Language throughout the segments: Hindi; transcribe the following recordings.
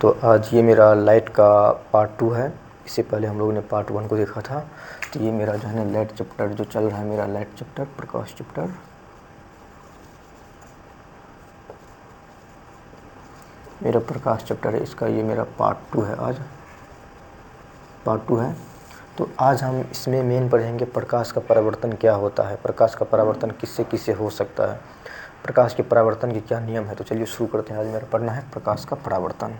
तो आज ये मेरा लाइट का पार्ट 2 है। इससे पहले हम लोगों ने पार्ट 1 को देखा था। तो ये मेरा जो है ना लाइट चैप्टर जो चल रहा है, मेरा लाइट चैप्टर, प्रकाश चैप्टर। मेरा प्रकाश चैप्टर है, इसका ये मेरा पार्ट 2 है। आज पार्ट 2 है। तो आज हम इसमें मेन पढ़ेंगे प्रकाश का परावर्तन क्या होता है, प्रकाश का परावर्तन किससे किससे हो सकता है, प्रकाश के परावर्तन के क्या नियम है। तो चलिए शुरू करते हैं। आज मेरा पढ़ना है प्रकाश का परावर्तन।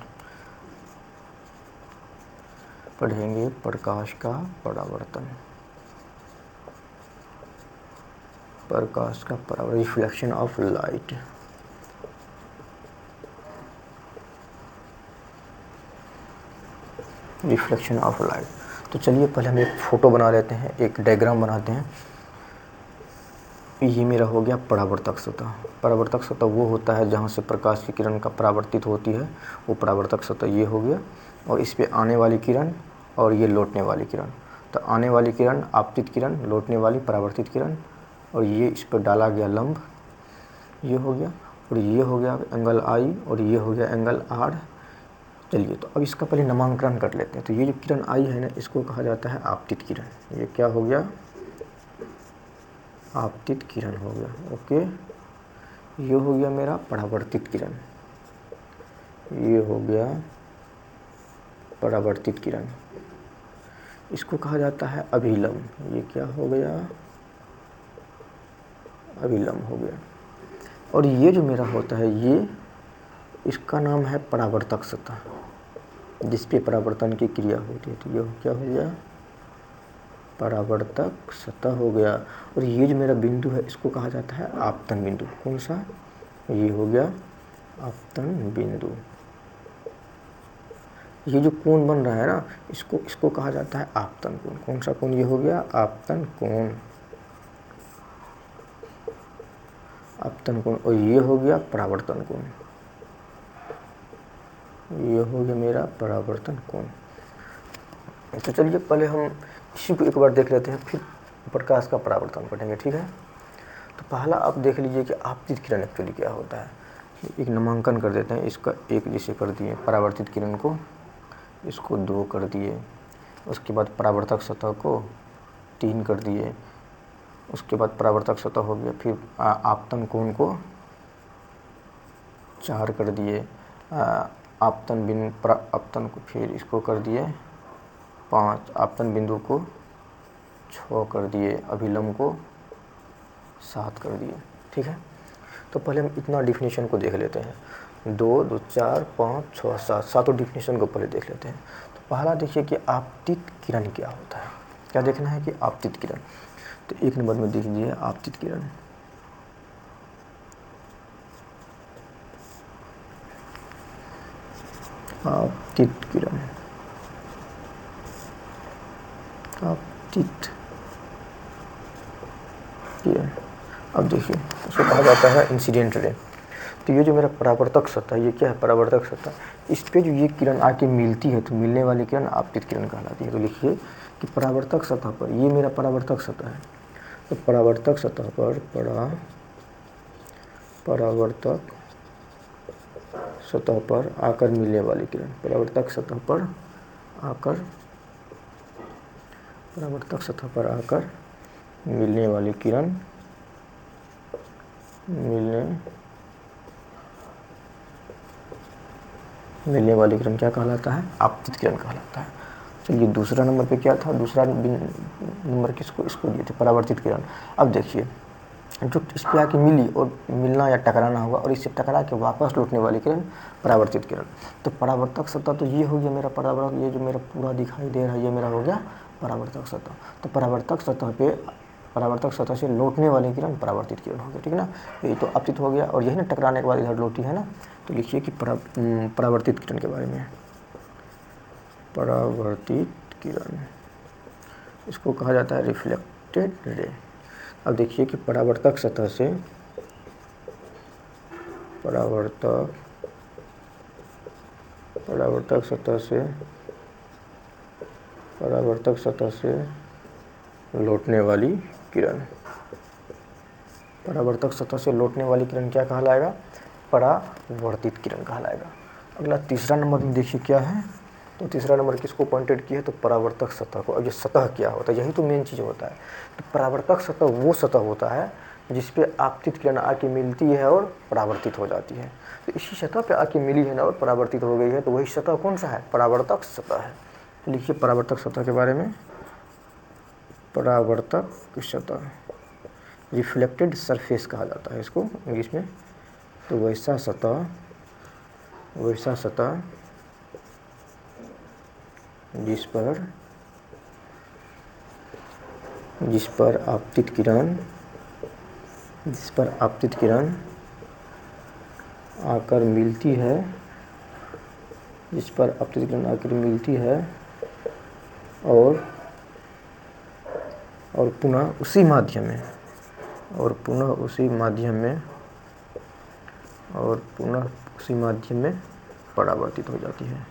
पढ़ेंगे प्रकाश का परावर्तन, प्रकाश का परावर्तन, reflection of light. Reflection of light. तो चलिए पहले हम एक फ़ोटो बना लेते हैं, एक डायग्राम बनाते हैं। ये मेरा हो गया परावर्तक सतह। परावर्तक सतह वो होता है जहाँ से प्रकाश की किरण का परावर्तित होती है, वो परावर्तक सतह ये हो गया। और इस पे आने वाली किरण और ये लौटने वाली किरण। तो आने वाली किरण आपतित किरण, लौटने वाली परावर्तित किरण, और ये इस पर डाला गया लंब, ये हो गया। और ये हो गया एंगल आई, और ये हो गया एंगल आर। चलिए तो अब इसका पहले नामकरण कर लेते हैं। तो ये जो किरण आई है ना, इसको कहा जाता है आपतित किरण। ये क्या हो गया? आपतित किरण हो गया। ओके। ये हो गया मेरा परावर्तित किरण, ये हो गया परावर्तित किरण। इसको कहा जाता है अभिलंब। ये क्या हो गया? अभिलंब हो गया। और ये जो मेरा होता है, ये इसका नाम है परावर्तक सतह, जिस पे परावर्तन की क्रिया होती है। तो ये क्या हो गया? परावर्तक सतह हो गया। और ये जो मेरा बिंदु है, इसको कहा जाता है आपतन बिंदु। कौन सा? ये हो गया आपतन बिंदु। ये जो कोण बन रहा है ना, इसको कहा जाता है आपतन कोण। कौन सा कोण? ये हो गया आपतन कोण, आपतन कोण। और ये हो गया परावर्तन कोण, ये हो गया मेरा परावर्तन कोण। तो चलिए पहले हम इसी को एक बार देख लेते हैं, फिर प्रकाश का परावर्तन पढ़ेंगे, ठीक है। तो पहला आप देख लीजिए कि आपतित किरण एक्चुअली क्या होता है। एक नामांकन कर देते हैं। इसका एक जैसे कर दिए, परावर्तित किरण को, इसको 2 कर दिए। उसके बाद परावर्तक सतह को 3 कर दिए। उसके बाद परावर्तक सतह हो गया। फिर आपतन कोण को 4 कर दिए। आपतन को फिर इसको कर दिए 5, आपतन बिंदु को 6 कर दिए, अभिलंब को 7 कर दिए, ठीक है। तो पहले हम इतना डिफिनीशन को देख लेते हैं। 2, 2, 4, 5, 6, 7, सातों डिफिनीशन को पहले देख लेते हैं। तो पहला देखिए कि आपतित किरण क्या होता है। क्या देखना है कि आपतित किरण। तो 1 नंबर में देखिए आपतित किरण। आपतित किरण, आपतित किरण। अब देखिए इसको कहा जाता है इंसिडेंट रे। तो ये जो मेरा परावर्तक सतह, ये क्या है? परावर्तक सतह। इस पे जो ये किरण आके मिलती है, तो मिलने वाली किरण आपतित किरण कहलाती है। तो लिखिए कि परावर्तक सतह पर, ये मेरा परावर्तक सतह है। तो परावर्तक सतह पर, परावर्तक सतह पर आकर मिलने वाली किरण, परावर्तक सतह पर आकर, परावर्तक सतह पर आकर मिलने वाली किरण, मिलने वाली किरण क्या कहलाता है? आपतित किरण कहलाता है। चलिए दूसरा नंबर पे क्या था? दूसरा नंबर किसको? इसको दिए थे परावर्तित किरण। अब देखिए जो इस पे आके मिली और मिलना या टकराना हुआ, और इससे टकरा के वापस लौटने वाली किरण परावर्तित किरण। तो परावर्तक सतह तो ये हो गया मेरा परावर्तक, ये जो मेरा पूरा दिखाई दे रहा है, ये मेरा हो गया परावर्तक सतह। तो परावर्तक सतह पे, परावर्तक सतह से लौटने वाली किरण परावर्तित किरण हो गया, ठीक है ना। ये तो आपतित हो गया। और यही ना टकराने के बाद इधर लौटी है ना। तो लिखिए कि परावर्तित किरण के बारे में। परावर्तित किरण, इसको कहा जाता है रिफ्लेक्टेड रे। अब देखिए कि परावर्तक सतह से, परावर्तक सतह से लौटने वाली किरण, परावर्तक सतह से लौटने वाली किरण क्या कहलाएगा? परावर्तित किरण कहलाएगा। अगला तीसरा नंबर में देखिए क्या है, तो तीसरा नंबर किसको पॉइंटेड किया है, तो परावर्तक सतह को। अब ये सतह क्या होता है, यही तो मेन चीज़ होता है। तो परावर्तक सतह वो सतह होता है जिस पे आपतित किरण आके मिलती है और परावर्तित हो जाती है। तो इसी सतह पे आके मिली है ना और परावर्तित हो गई है, तो वही सतह कौन सा है, परावर्तक सतह है। तो लिखिए परावर्तक सतह के बारे में, परावर्तक सतह, रिफ्लेक्टेड सरफेस कहा जाता है इसको इंग्लिश में। तो वैसा सतह जिस पर आपतित किरण आकर मिलती है, और पुनः उसी माध्यम में परावर्तित हो जाती है,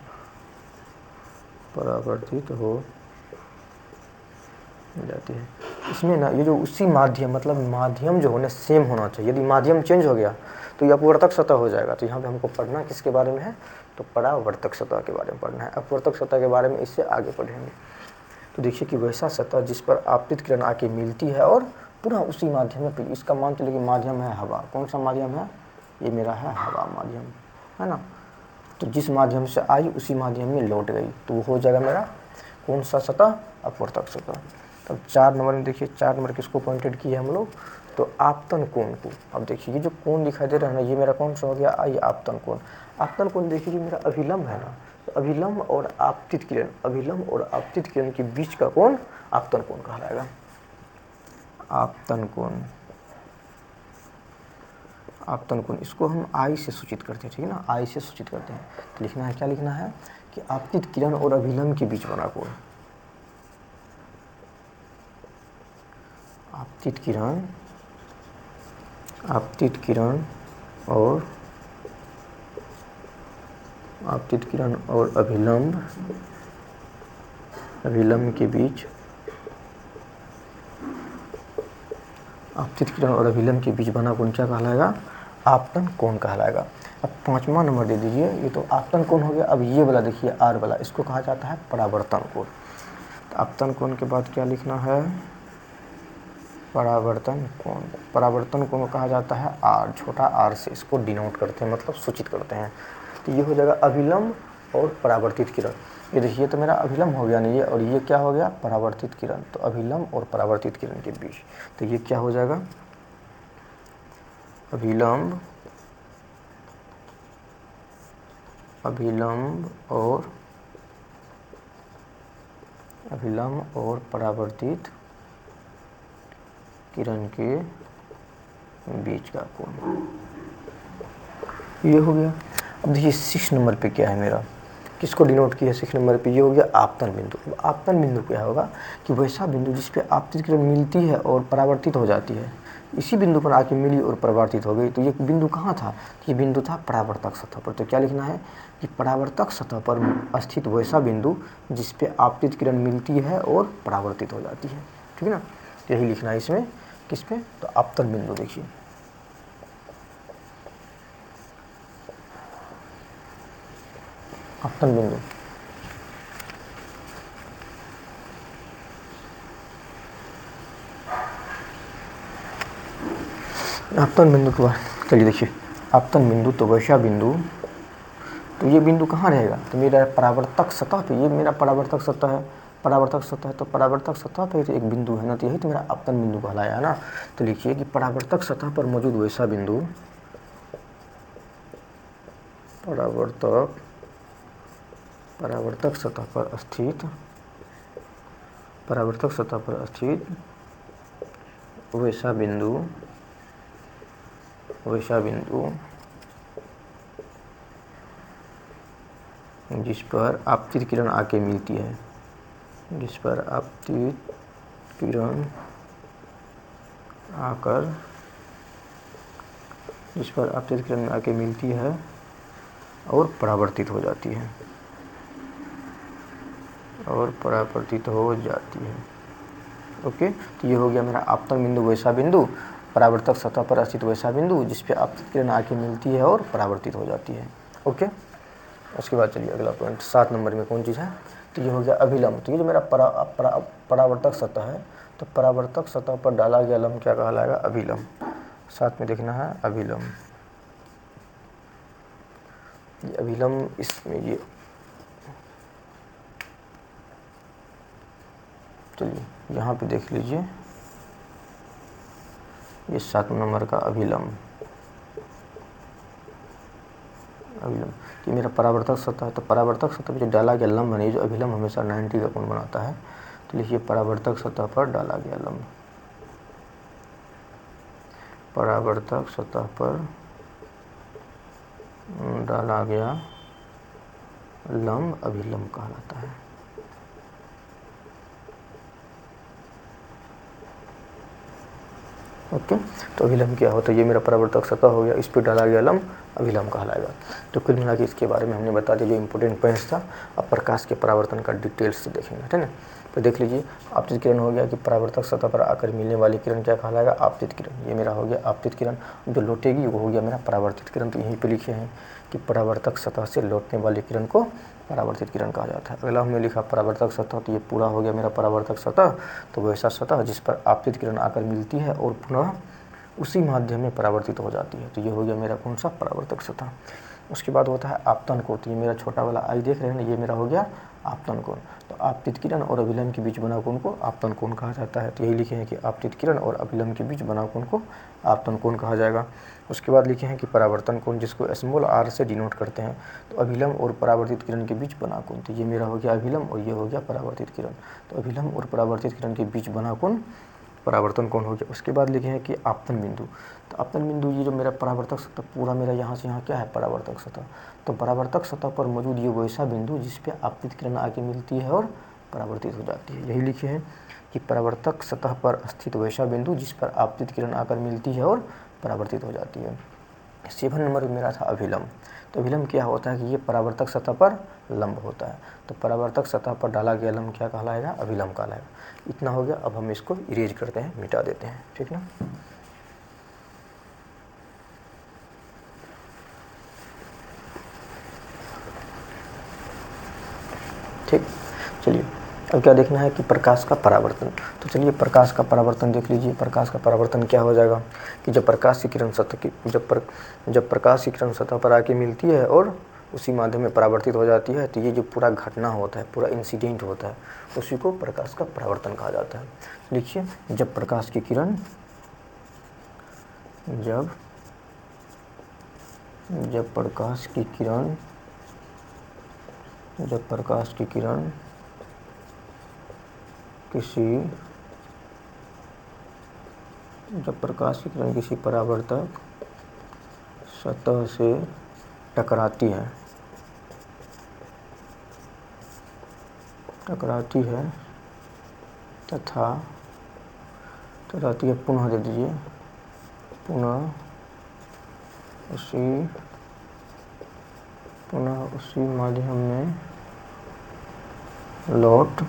इसमें ना ये जो उसी माध्यम, मतलब माध्यम जो होने सेम होना चाहिए। यदि माध्यम चेंज हो गया तो ये अपवर्तक सतह हो जाएगा। तो यहाँ पे हमको पढ़ना किसके बारे में है, तो परावर्तक सतह के बारे में पढ़ना है। अपवर्तक सतह के बारे में इससे आगे पढ़ेंगे। तो देखिए कि वैसा सतह जिस पर आपतित किरण आके मिलती है और पुनः उसी माध्यम में, इसका मान चलिए कि माध्यम है हवा। कौन सा माध्यम है, ये मेरा है हवा माध्यम, है ना। तो जिस माध्यम से आई उसी माध्यम में लौट गई, तो वो हो जाएगा मेरा कौन सा सतह, अपवर्तक सतह। तब 4 नंबर में देखिए, 4 नंबर किसको पॉइंटेड किए हम लोग, तो आपतन कोण को। अब देखिए ये जो कोण दिखाई दे रहा है ना, ये मेरा कौन सा हो गया, ये आपतन कोण। आपतन कोण देखिए जो मेरा अभिलंब है ना, तो अभिलंब और आपतित किरण के बीच का कोण आपतन कोण कहलाएगा। आपतन कोण इसको हम आई से सूचित करते हैं, ठीक है ना, आई से सूचित करते हैं। तो लिखना है, क्या लिखना है कि आपतित किरण और अभिलंब के बीच बना कोण, आपतित किरण और अभिलंब के बीच, आपतित किरण और अभिलंब के बीच बना कोण क्या कहलाएगा, आपतन कोण कहलाएगा। अब 5वां नंबर दे दीजिए, ये तो आपतन कोण हो गया। अब ये वाला देखिए आर वाला, इसको कहा जाता है परावर्तन कोण। तो आपतन कोण के बाद क्या लिखना है, परावर्तन कोण को कहा जाता है आर, छोटा आर से इसको डिनोट करते हैं, मतलब सूचित करते हैं। तो ये हो जाएगा अभिलंब और परावर्तित किरण। ये देखिए तो मेरा अभिलंब हो गया नहीं, और ये क्या हो गया, परावर्तित किरण। तो अभिलंब और परावर्तित किरण के बीच, तो ये क्या हो जाएगा, अभिलंब और परावर्तित किरण के बीच का कोण, ये हो गया। अब देखिए 6 नंबर पे क्या है मेरा, किसको डिनोट किया 6 नंबर पे, ये हो गया आपतन बिंदु। अब आपतन बिंदु क्या होगा कि वैसा बिंदु जिस पे आपतित किरण मिलती है और परावर्तित हो जाती है, इसी बिंदु पर आके मिली और परावर्तित हो गई। तो ये बिंदु कहाँ था, ये बिंदु था परावर्तक सतह पर। तो क्या लिखना है कि परावर्तक सतह पर स्थित वैसा बिंदु जिस पे आपतित किरण मिलती है और परावर्तित हो जाती है, ठीक है ना। यही लिखना है इसमें, किस पे, तो आपतन बिंदु। देखिए आपतन बिंदु, आपतन बिंदु के बाद चलिए देखिए, आपतन बिंदु तो वैसा बिंदु, तो ये बिंदु कहाँ रहेगा, तो मेरा परावर्तक सतह पे, ये मेरा परावर्तक सतह है, तो परावर्तक सतह पे एक बिंदु है ना, तो यही तो मेरा आपतन बिंदु कहलाया है ना। तो लिखिए कि परावर्तक सतह पर मौजूद वैसा बिंदु, परावर्तक सतह पर स्थित वैसा बिंदु जिस पर आपतित किरण आके मिलती है, जिस पर आपतित किरण आके मिलती है और परावर्तित हो जाती है, ओके। तो ये हो गया मेरा आपतन बिंदु, वैसा बिंदु, परावर्तक सतह पर स्थित वैसा बिंदु जिस पे आपतित किरण आके मिलती है और परावर्तित हो जाती है, ओके। उसके बाद चलिए अगला पॉइंट 7 नंबर में कौन चीज़ है, तो ये हो गया अभिलंब। तो ये जो मेरा परावर्तक सतह है, तो परावर्तक सतह पर डाला गया लंब क्या कहलाएगा, अभिलंब। साथ में देखना है अभिलंब, ये अभिलंब, इसमें ये चलिए यहाँ पे देख लीजिए, ये 7 नंबर का अभिलंब। कि मेरा परावर्तक सतह है, तो परावर्तक सतह पर जो डाला गया लंब है, जो अभिलंब हमेशा 90 का कोण बनाता है। तो लिखिए परावर्तक सतह पर डाला गया लंब, परावर्तक सतह पर डाला गया लंब अभिलंब कहलाता है। ओके, तो अभिलंब क्या होता है, ये मेरा परावर्तक सतह हो गया, इस पर डाला गया लंब अभिलंब कहलाएगा। तो कुल मिला के इसके बारे में हमने बता दिया जो इंपॉर्टेंट पॉइंट्स था। अब प्रकाश के परावर्तन का डिटेल्स से देखेंगे, ठीक है। तो देख लीजिए, आपतित किरण हो गया कि परावर्तक सतह पर आकर मिलने वाली किरण क्या कहलाएगा, आपतित किरण। ये मेरा हो गया आपतित किरण। जो लौटेगी वो हो गया मेरा परावर्तित किरण। तो यहीं पे लिखे हैं कि परावर्तक सतह से लौटने वाली किरण को परावर्तित किरण कहा जाता है। अगला हमने लिखा परावर्तक सतह, तो ये पूरा हो गया मेरा परावर्तक सतह। तो वैसा सतह जिस पर आपतित किरण आकर मिलती है और पुनः उसी माध्यम में परावर्तित हो जाती है। तो ये हो गया मेरा कौन सा, परावर्तक सतह। उसके बाद होता है आपतन कोण। तो ये मेरा छोटा वाला आई देख रहे हैं ना, ये मेरा हो गया आपतन कोण। तो आपतित किरण और अभिलंब के बीच बना कोण को आपतन कोण कहा जाता है। तो यही लिखे हैं कि आपतित किरण और अभिलंब के बीच बना कोण को आपतन कोण कहा जाएगा। उसके बाद लिखे हैं कि परावर्तन कोण, जिसको स्मॉल आर से डिनोट करते हैं। तो अभिलंब और परावर्तित किरण के बीच बना कोण, तो ये मेरा हो गया अभिलंब और ये हो गया परावर्तित किरण। तो अभिलंब और परावर्तित किरण के बीच बना कोण परावर्तन कोण हो गया। उसके बाद लिखे हैं कि आपतन बिंदु। तो आपतन बिंदु, ये जो मेरा परावर्तक सतह पूरा मेरा यहाँ से यहाँ क्या है, परावर्तक सतह। तो परावर्तक सतह पर मौजूद ये वैसा बिंदु जिस पे आपतित किरण आके मिलती है और परावर्तित हो जाती है। यही लिखे हैं कि परावर्तक सतह पर स्थित वैसा बिंदु जिस पर आपतित किरण आकर मिलती है और परावर्तित हो जाती है। 7 नंबर में मेरा था अभिलंब। तो अभिलंब क्या होता है कि ये परावर्तक सतह पर लंब होता है। तो परावर्तक सतह पर डाला गया लंब क्या कहलाएगा, अभिलंब कहलाएगा। इतना हो गया। अब हम इसको इरेज करते हैं, मिटा देते हैं, ठीक ना। ठीक, चलिए अब क्या देखना है कि प्रकाश का परावर्तन। तो चलिए प्रकाश का परावर्तन देख लीजिए। प्रकाश का परावर्तन क्या हो जाएगा कि जब प्रकाश की किरण सतह की जब प्रकाश की किरण सतह पर आके मिलती है और उसी माध्यम में परावर्तित हो जाती है, तो ये जो पूरा घटना होता है, पूरा इंसिडेंट होता है, उसी को प्रकाश का परावर्तन कहा जाता है। लिखिए, जब प्रकाश की किरण जब प्रकाश की किरण किसी परावर्तक सतह से टकराती है तथा पुनः दे दीजिए, पुनः उसी माध्यम में लौट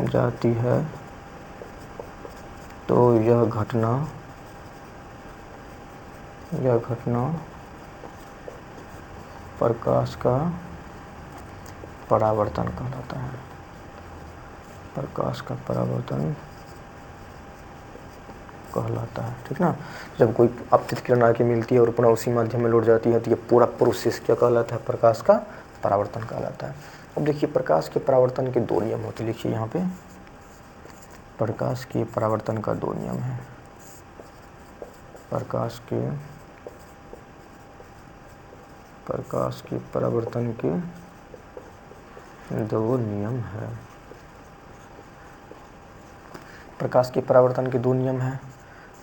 जाती है, तो यह घटना प्रकाश का परावर्तन कहलाता है। प्रकाश का परावर्तन कहलाता है, ठीक ना। जब कोई आपतित किरण आके मिलती है और पुनः उसी माध्यम में लौट जाती है, तो ये पूरा प्रोसेस क्या कहलाता है, प्रकाश का परावर्तन कहलाता है। अब देखिए, प्रकाश के परावर्तन के 2 नियम होते हैं। लिखिए यहाँ पे, प्रकाश के परावर्तन का 2 नियम है। प्रकाश के परावर्तन के 2 नियम है। प्रकाश के परावर्तन के 2 नियम हैं।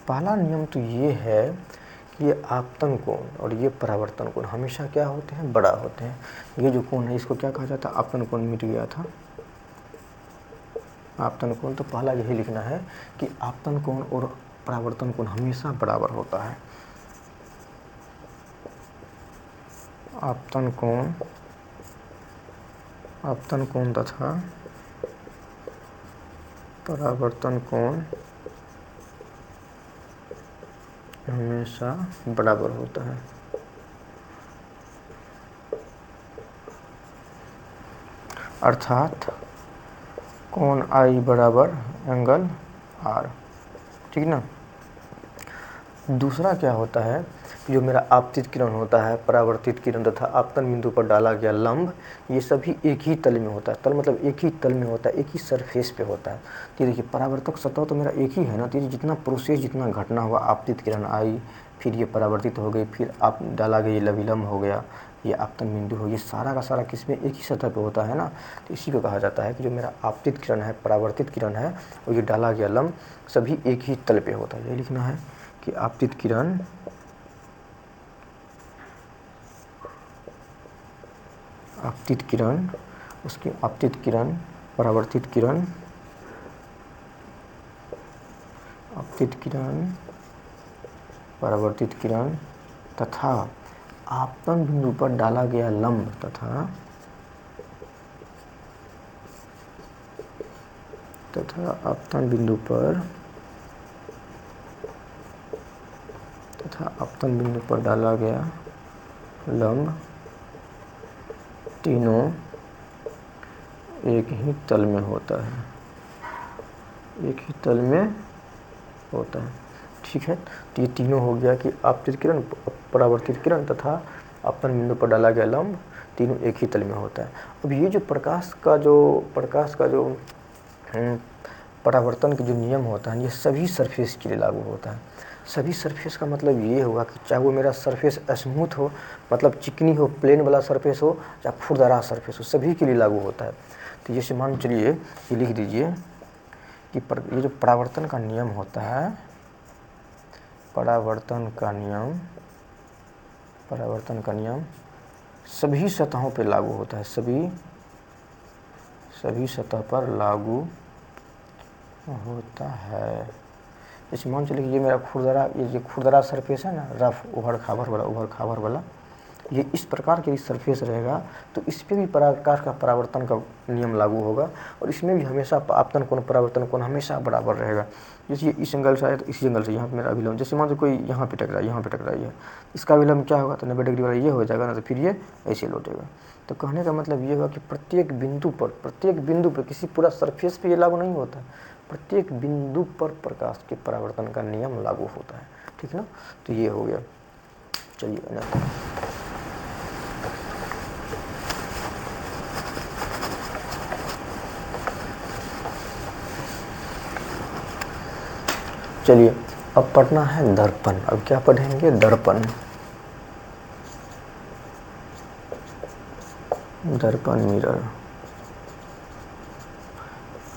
पहला नियम तो ये है कि ये आपतन कोण और ये परावर्तन कोण हमेशा क्या होते हैं, बड़ा होते हैं। ये जो कोण है इसको क्या कहा जाता है, आपतन कोण। मिट गया था आपतन कोण। तो पहला यही लिखना है कि आपतन कोण और परावर्तन कोण हमेशा बराबर होता है। आपतन कोण तथा परावर्तन कोण हमेशा बराबर होता है। अर्थात कोण आई बराबर एंगल आर, ठीक ना। दूसरा क्या होता है, जो मेरा आपतित किरण होता है, परावर्तित किरण तथा आपतन बिंदु पर डाला गया लंब, ये सभी एक ही तल में होता है। तल मतलब एक ही तल में होता है, एक ही सरफेस पे होता है। तो देखिए परावर्तक सतह तो मेरा एक ही है ना, तो ये जितना प्रोसेस जितना घटना हुआ, आपतित किरण आई, फिर ये परावर्तित हो गई, फिर आप डाला गया ये लविलंब हो गया, ये आपतन बिंदु हो, ये सारा का सारा किस में, एक ही सतह पे होता है ना। तो इसी को कहा जाता है कि जो मेरा आपतित किरण है, परावर्तित किरण है, और ये डाला गया लंब सभी एक ही तल पे होता है। ये लिखना है कि आपतित किरण उसकी आपतित किरण, परावर्तित किरण, आपतित किरण, परावर्तित किरण तथा आपतन बिंदु पर डाला गया लंब तथा आपतन बिंदु पर डाला गया लंब तीनों एक ही तल में होता है, एक ही तल में होता है, ठीक है। तो ये तीनों हो गया कि आपतित किरण, परावर्तित किरण तथा आपतन बिंदु पर डाला गया लंब तीनों एक ही तल में होता है। अब ये जो प्रकाश का जो परावर्तन के जो नियम होता है, ये सभी सरफेस के लिए लागू होता है। सभी सरफेस का मतलब ये होगा कि चाहे वो मेरा सरफेस स्मूथ हो, मतलब चिकनी हो, प्लेन वाला सरफेस हो, चाहे खुरदरा सरफेस हो, सभी के लिए लागू होता है। तो जैसे मान चलिए ये लिख दीजिए कि ये जो परावर्तन का नियम होता है, परावर्तन का नियम सभी सतहों पे लागू होता है, सभी सतह पर लागू होता है। जैसे मान चलिए कि ये मेरा खुरदरा सरफेस है ना, रफ उभड़ खाबर वाला, ये इस प्रकार के सरफेस रहेगा, तो इस पर भी प्रकार का परावर्तन का नियम लागू होगा, और इसमें भी हमेशा आपतन कोण, परावर्तन कोण हमेशा बराबर रहेगा। जैसे ये इस एंगल से आया तो इसी एंगल से यहाँ पर मेरा अभिलंब, जैसे मान लो कोई यहाँ पे टकराई, यहाँ पे टकराई है, इसका अभिलंब क्या होगा, तो 90 डिग्री वाला ये हो जाएगा ना, तो फिर ये ऐसे लौटेगा। तो कहने का मतलब ये हुआ कि प्रत्येक बिंदु पर किसी पूरा सरफेस पे ये लागू नहीं होता है, प्रत्येक बिंदु पर प्रकाश के परावर्तन का नियम लागू होता है, ठीक ना। तो ये हो गया। चलिए अब पढ़ना है दर्पण। अब क्या पढ़ेंगे, दर्पण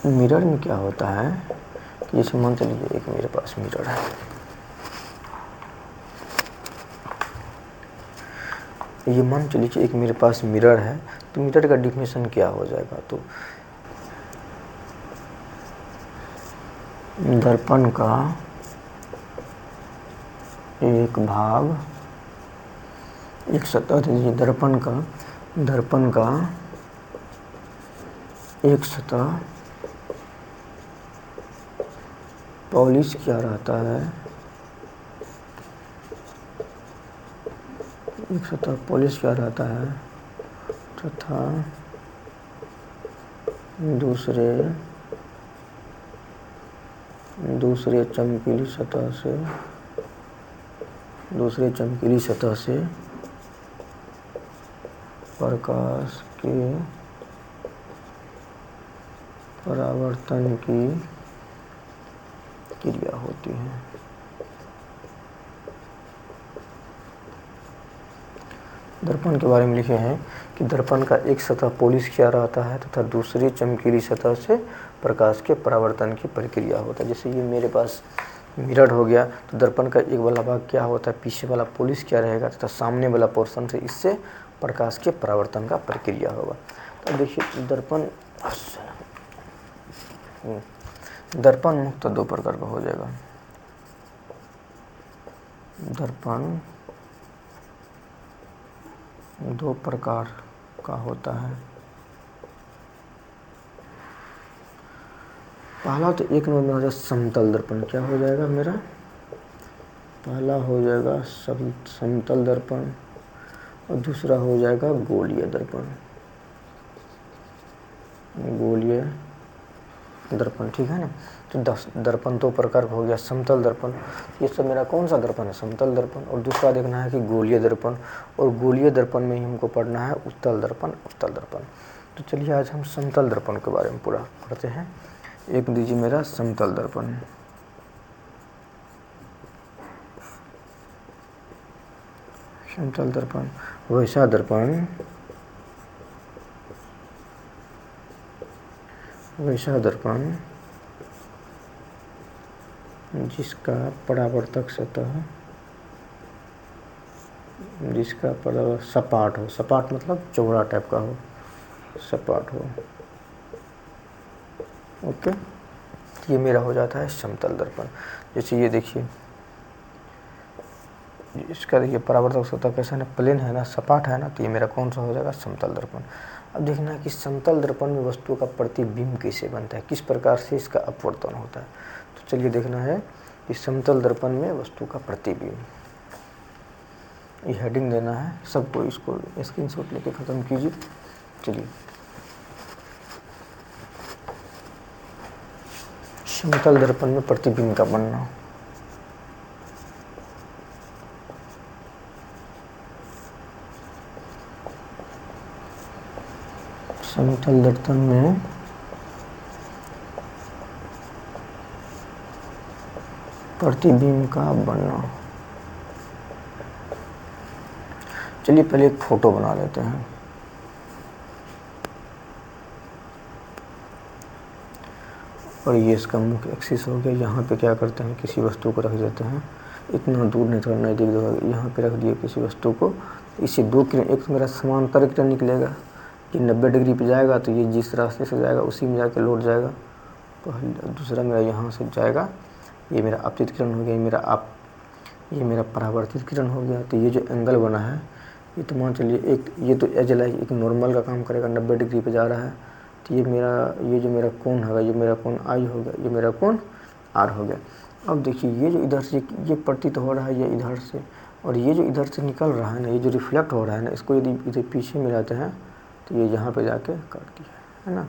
मिरर में क्या होता है कि जैसे मान चलिए एक मेरे पास मिरर है, ये मान चलिए एक मेरे पास मिरर है, तो मिरर का डिफिनेशन क्या हो जाएगा, तो दर्पण का एक भाग, एक सतह दीजिए, दर्पण का एक सतह पॉलिश किया रहता है, एक सतह पॉलिश किया रहता है तथा दूसरे चमकीली सतह से प्रकाश के परावर्तन की क्रिया होती है। दर्पण के बारे में लिखे हैं कि दर्पण का एक सतह पॉलिश किया रहता है तथा दूसरी चमकीली सतह से प्रकाश के परावर्तन की प्रक्रिया होता है। जैसे ये मेरे पास मिरर हो गया, तो दर्पण का एक वाला भाग क्या होता है, पीछे वाला पॉलिश किया रहेगा तथा सामने वाला पोर्शन से इससे प्रकाश के परावर्तन का प्रक्रिया होगा। तो देखिए दर्पण मुक्त दो प्रकार का हो जाएगा। दर्पण दो प्रकार का होता है। पहला तो एक नंबर में हो जाएगा समतल दर्पण। क्या हो जाएगा मेरा, पहला हो जाएगा समतल दर्पण और दूसरा हो जाएगा गोलीय दर्पण। गोलीय दर्पण, ठीक है ना। तो दर्पण दो प्रकार का हो गया, समतल दर्पण, ये सब मेरा कौन सा दर्पण है, समतल दर्पण। और दूसरा देखना है कि गोलीय दर्पण, और गोलीय दर्पण में ही हमको पढ़ना है उत्तल दर्पण, उत्तल दर्पण। तो चलिए आज हम समतल दर्पण के बारे में पूरा पढ़ते हैं। एक दीजिए मेरा समतल दर्पण। समतल दर्पण वैसा दर्पण, वैसा दर्पण जिसका परावर्तक सतह, जिसका सपाट हो, सपाट मतलब चौड़ा टाइप का हो, सपाट हो। ओके, ये मेरा हो जाता है समतल दर्पण। जैसे ये देखिए, इसका देखिए परावर्तक सतह कैसा है ना, प्लेन है ना, सपाट है ना, तो ये मेरा कौन सा हो जाएगा, समतल दर्पण। अब देखना है कि समतल दर्पण में वस्तु का प्रतिबिंब कैसे बनता है, किस प्रकार से इसका अपवर्तन होता है। तो चलिए देखना है कि समतल दर्पण में वस्तु का प्रतिबिंब, ये हेडिंग देना है सबको, इसको स्क्रीनशॉट लेके ख़त्म कीजिए। चलिए, समतल दर्पण में प्रतिबिंब का बनना। समतल दर्पण में प्रतिबिंब का बनना। चलिए पहले एक फोटो बना लेते हैं। और ये इसका मुख्य एक्सिस हो गया। यहाँ पे क्या करते हैं, किसी वस्तु को रख देते हैं, इतना दूर नहीं, थोड़ा नज़दीक दो, यहाँ पे रख दिए किसी वस्तु को। इससे दो किरण, एक तो मेरा समांतर किरण निकलेगा कि 90 डिग्री पे जाएगा, तो ये जिस रास्ते से जाएगा उसी में जाके लौट जाएगा। तो दूसरा मेरा यहाँ से जाएगा, ये मेरा आपतित किरण हो गया, ये मेरा परावर्तित किरण हो गया। तो ये जो एंगल बना है, ये तो मान चलिए एक, ये तो एज लाइक एक नॉर्मल का काम करेगा, 90 डिग्री पे जा रहा है। तो ये जो मेरा कोण होगा, ये मेरा कोण आई हो गया, ये मेरा कोण आर हो गया। अब देखिए, ये जो इधर से ये प्रतीत हो रहा है, ये इधर से, और ये जो इधर से निकल रहा है ना, ये जो रिफ्लेक्ट हो रहा है ना, इसको यदि इधर पीछे में लाते हैं तो ये यहाँ पे जाके काट दिया है ना।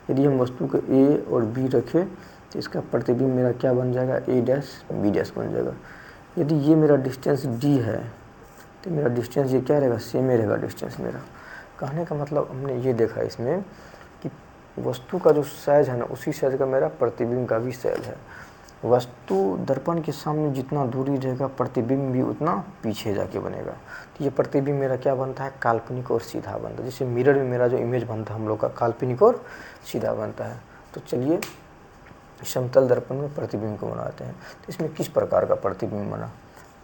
यदि हम वस्तु को ए और बी रखें तो इसका प्रतिबिंब मेरा क्या बन जाएगा, ए डैश बी डैश बन जाएगा। यदि ये मेरा डिस्टेंस डी है तो मेरा डिस्टेंस ये क्या रहेगा, सेम ही रहेगा डिस्टेंस मेरा। कहने का मतलब हमने ये देखा इसमें कि वस्तु का जो साइज है ना, उसी साइज का मेरा प्रतिबिंब का भी साइज है। वस्तु दर्पण के सामने जितना दूरी रहेगा, प्रतिबिंब भी उतना पीछे जाके बनेगा। तो ये प्रतिबिंब मेरा क्या बनता है, काल्पनिक और सीधा बनता है। जैसे मिरर में मेरा जो इमेज बनता है हम लोग का, काल्पनिक और सीधा बनता है। तो चलिए समतल दर्पण में प्रतिबिंब को बनाते हैं। तो इसमें किस प्रकार का प्रतिबिंब बना।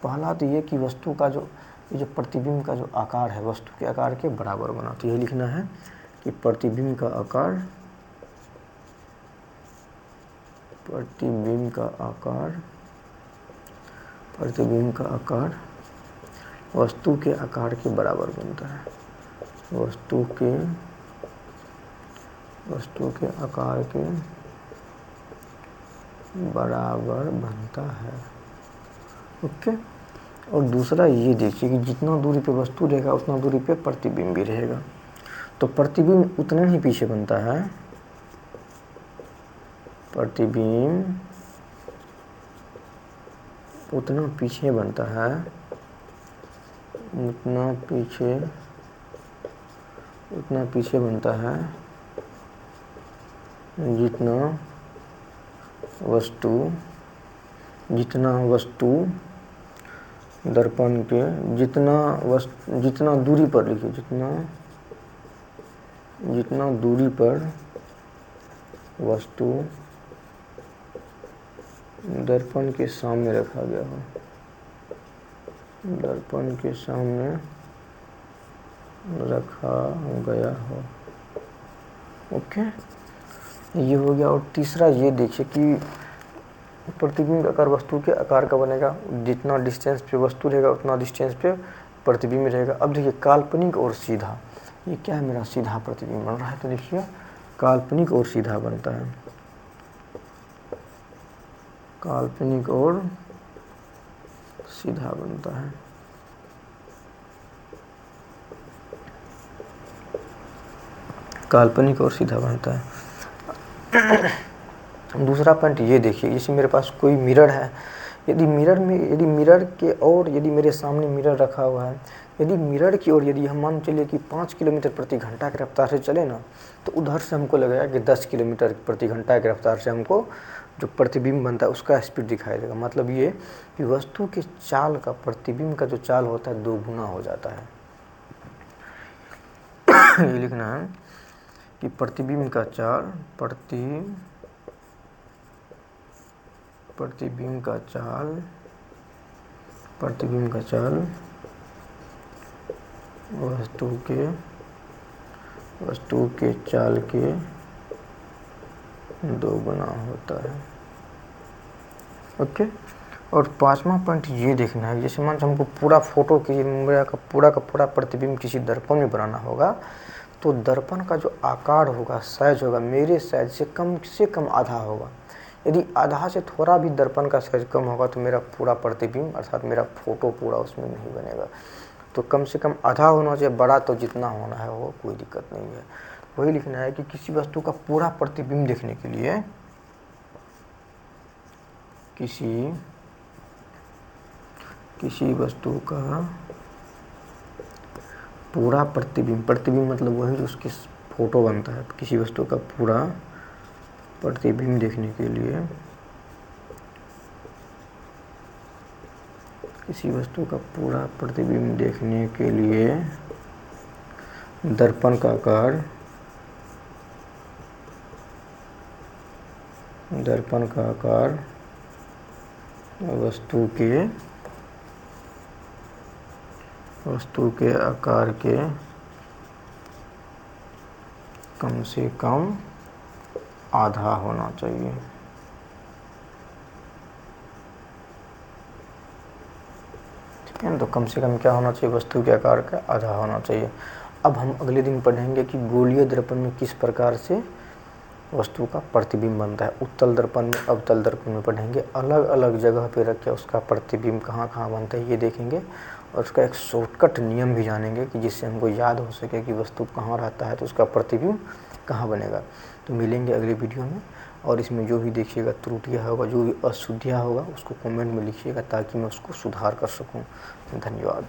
पहला तो ये कि वस्तु का जो ये जो प्रतिबिंब का जो आकार है, वस्तु के आकार के बराबर बना। तो ये लिखना है कि प्रतिबिंब का आकार, प्रतिबिंब का आकार, प्रतिबिंब का आकार वस्तु के आकार के बराबर बनता है। वस्तु के आकार के बराबर बनता है। ओके। और दूसरा ये देखिए कि जितना दूरी पे वस्तु रहेगा उतना दूरी पे प्रतिबिंब भी रहेगा। तो प्रतिबिंब उतना ही पीछे बनता है, प्रतिबिंब उतना पीछे बनता है, उतना पीछे बनता है जितना वस्तु दर्पण के जितना दूरी पर लिखिए, जितना दूरी पर वस्तु दर्पण के सामने रखा गया हो, दर्पण के सामने रखा गया हो। ओके, ये हो गया। और तीसरा ये देखिए कि प्रतिबिंब का आकार वस्तु के आकार का बनेगा, जितना डिस्टेंस पे वस्तु रहेगा उतना डिस्टेंस पे प्रतिबिंब रहेगा। अब देखिए काल्पनिक और सीधा, ये क्या है, मेरा सीधा प्रतिबिंब बन रहा है। तो देखिए काल्पनिक और सीधा बनता है, काल्पनिक और सीधा बनता है। काल्पनिक और सीधा बनता है। दूसरा पॉइंट ये देखिए, जैसे मेरे पास कोई मिरर है, यदि मिरर के और यदि मेरे सामने मिरर रखा हुआ है, यदि मिरर की ओर यदि हम मान चलिए कि 5 किलोमीटर प्रति घंटा की रफ्तार से चले ना, तो उधर से हमको लगेगा कि 10 किलोमीटर प्रति घंटा की रफ्तार से हमको जो प्रतिबिंब बनता है उसका स्पीड दिखाई देगा। मतलब ये कि वस्तु के चाल का, प्रतिबिंब का जो चाल होता है 2 गुना हो जाता है। ये लिखना है कि प्रतिबिंब का चाल, प्रतिबिंब का चाल वस्तु के चाल के 2 गुना होता है। ओके। और 5वां पॉइंट ये देखना है, जैसे मान हमको पूरा फोटो की मेरा का पूरा प्रतिबिंब किसी दर्पण में बनाना होगा, तो दर्पण का जो आकार होगा, साइज होगा, मेरे साइज से कम आधा होगा। यदि आधा से थोड़ा भी दर्पण का साइज कम होगा तो मेरा पूरा प्रतिबिंब अर्थात मेरा फोटो पूरा उसमें नहीं बनेगा। तो कम से कम आधा होना चाहिए, बड़ा तो जितना होना है वो कोई दिक्कत नहीं है। वही लिखना है कि किसी वस्तु का पूरा प्रतिबिंब देखने के लिए किसी वस्तु का पूरा प्रतिबिंब मतलब वही जो उसकी फोटो बनता है, किसी वस्तु का पूरा प्रतिबिंब देखने के लिए दर्पण का आकार वस्तु के आकार के कम से कम आधा होना चाहिए। ठीक है ना, तो कम से कम क्या होना चाहिए, वस्तु के आकार का आधा होना चाहिए। अब हम अगले दिन पढ़ेंगे कि गोलीय दर्पण में किस प्रकार से वस्तु का प्रतिबिंब बनता है। उत्तल दर्पण में, अवतल दर्पण में पढ़ेंगे, अलग अलग जगह पे रख के उसका प्रतिबिंब कहाँ कहाँ बनता है ये देखेंगे, और उसका एक शॉर्टकट नियम भी जानेंगे कि जिससे हमको याद हो सके कि वस्तु कहाँ रहता है तो उसका प्रतिबिंब कहाँ बनेगा। तो मिलेंगे अगले वीडियो में, और इसमें जो भी देखिएगा त्रुटियाँ होगा, जो भी अशुद्धियाँ होगा उसको कमेंट में लिखिएगा ताकि मैं उसको सुधार कर सकूँ। धन्यवाद।